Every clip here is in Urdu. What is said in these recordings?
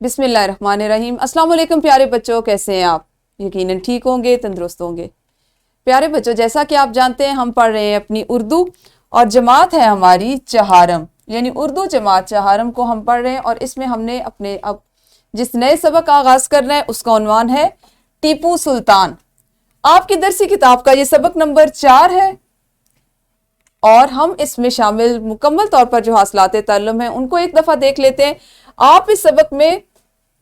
بسم اللہ الرحمن الرحیم۔ السلام علیکم پیارے بچوں، کیسے ہیں آپ؟ یقیناً ٹھیک ہوں گے، تندرست ہوں گے۔ پیارے بچوں، جیسا کہ آپ جانتے ہیں ہم پڑھ رہے ہیں اپنی اردو، اور جماعت ہے ہماری چہارم، یعنی اردو جماعت چہارم کو ہم پڑھ رہے ہیں، اور اس میں ہم نے اپنے اب جس نئے سبق کا آغاز کر رہے ہیں اس کا عنوان ہے ٹیپو سلطان۔ آپ کی درسی کتاب کا یہ سبق نمبر 4 ہے، اور ہم اس میں شامل مکمل طور پر جو حاصلات تعلم ہیں ان کو ایک دفعہ دیکھ لیتے ہیں۔ آپ اس سبق میں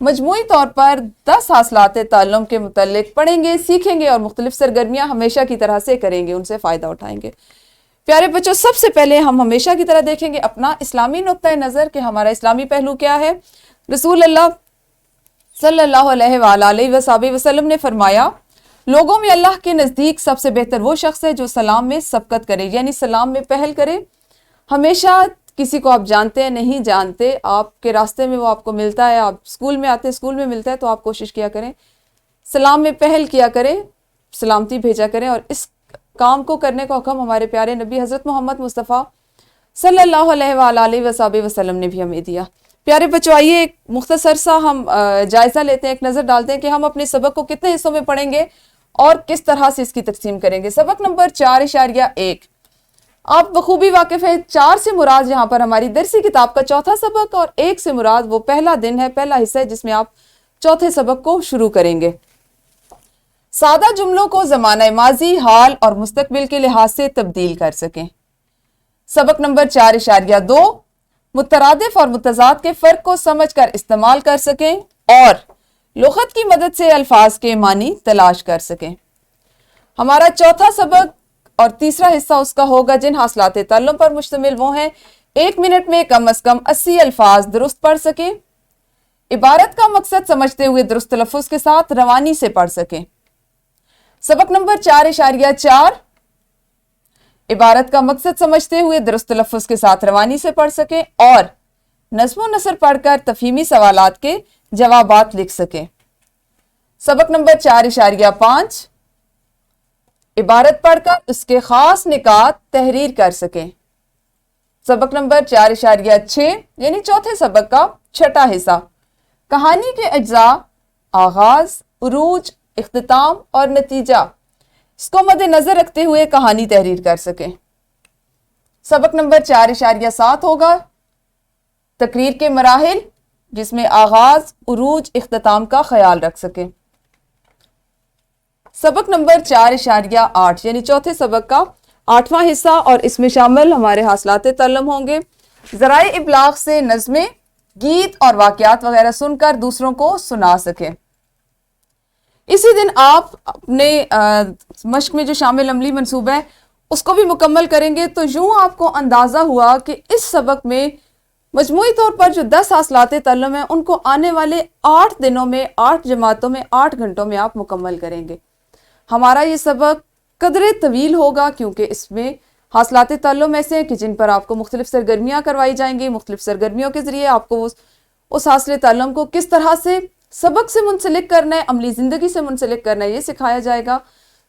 مجموعی طور پر 10 حاصلات تعلم کے متعلق پڑھیں گے، سیکھیں گے، اور مختلف سرگرمیاں ہمیشہ کی طرح سے کریں گے، ان سے فائدہ اٹھائیں گے۔ پیارے بچوں، سب سے پہلے ہم ہمیشہ کی طرح دیکھیں گے اپنا اسلامی نقطہ نظر کہ ہمارا اسلامی پہلو کیا ہے۔ رسول اللہ صلی اللہ علیہ وآلہ وسلم نے فرمایا، لوگوں میں اللہ کے نزدیک سب سے بہتر وہ شخص ہے جو سلام میں سبقت کرے، یعنی سلام میں پہل کرے۔ ہمیشہ کسی کو آپ جانتے ہیں نہیں جانتے، آپ کے راستے میں وہ آپ کو ملتا ہے، آپ اسکول میں آتے ہیں اسکول میں ملتا ہے، تو آپ کوشش کیا کریں سلام میں پہل کیا کریں، سلامتی بھیجا کریں۔ اور اس کام کو کرنے کا حکم ہمارے پیارے نبی حضرت محمد مصطفیٰ صلی اللہ علیہ وآلہ وسلم نے بھی ہمیں دیا۔ پیارے بچوں، آئیے ایک مختصر سا ہم جائزہ لیتے ہیں، ایک نظر ڈالتے ہیں کہ ہم اپنے سبق کو کتنے حصوں میں پڑھیں گے اور کس طرح سے اس کی تقسیم کریں گے۔ سبق نمبر 4.1 آپ بخوبی واقف ہیں، 4 سے مراد یہاں پر ہماری درسی کتاب کا چوتھا سبق، اور 1 سے مراد وہ پہلا دن ہے، پہلا حصہ ہے جس میں آپ چوتھے سبق کو شروع کریں گے۔ سادہ جملوں کو زمانہ ماضی، حال اور مستقبل کے لحاظ سے تبدیل کر سکیں۔ سبق نمبر 4.2 مترادف اور متضاد کے فرق کو سمجھ کر استعمال کر سکیں اور لغت کی مدد سے الفاظ کے معنی تلاش کر سکیں۔ ہمارا چوتھا سبق اور تیسرا حصہ اس کا ہوگا جن حاصلات تعلم پر مشتمل وہ ہیں 1 منٹ میں کم از کم 80 الفاظ درست پڑھ سکیں، عبارت کا مقصد سمجھتے ہوئے درست تلفظ کے ساتھ روانی سے پڑھ سکیں۔ سبق نمبر 4.4 عبارت کا مقصد سمجھتے ہوئے درست تلفظ کے ساتھ روانی سے پڑھ سکیں اور نظم و نثر پڑھ کر تفہیمی سوالات کے جوابات لکھ سکیں۔ سبق نمبر 4.5 عبارت پڑھ کر اس کے خاص نکات تحریر کر سکیں۔ سبق نمبر 4.6 یعنی چوتھے سبق کا چھٹا حصہ کہانی کے اجزاء، آغاز، عروج، اختتام اور نتیجہ، اس کو مد نظر رکھتے ہوئے کہانی تحریر کر سکیں۔ سبق نمبر 4.7 ہوگا تقریر کے مراحل، جس میں آغاز، عروج، اختتام کا خیال رکھ سکیں۔ سبق نمبر 4.8 یعنی چوتھے سبق کا 8واں حصہ، اور اس میں شامل ہمارے حاصلات تعلم ہوں گے ذرائع ابلاغ سے نظمیں، گیت اور واقعات وغیرہ سن کر دوسروں کو سنا سکیں۔ اسی دن آپ اپنے مشق میں جو شامل عملی منصوبہ ہے اس کو بھی مکمل کریں گے، تو یوں آپ کو اندازہ ہوا کہ اس سبق میں مجموعی طور پر جو 10 حاصلات تعلم ہیں ان کو آنے والے 8 دنوں میں 8 جماعتوں میں 8 گھنٹوں میں آپ مکمل کریں گے۔ ہمارا یہ سبق قدرے طویل ہوگا کیونکہ اس میں حاصلات تعلم ایسے ہیں کہ جن پر آپ کو مختلف سرگرمیاں کروائی جائیں گی، مختلف سرگرمیوں کے ذریعے آپ کو اس حاصل تعلم کو کس طرح سے سبق سے منسلک کرنا ہے، عملی زندگی سے منسلک کرنا ہے، یہ سکھایا جائے گا۔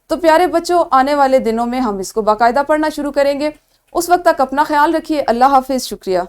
تو پیارے بچوں، آنے والے دنوں میں ہم اس کو باقاعدہ پڑھنا شروع کریں گے۔ اس وقت تک اپنا خیال رکھیے۔ اللہ حافظ، شکریہ۔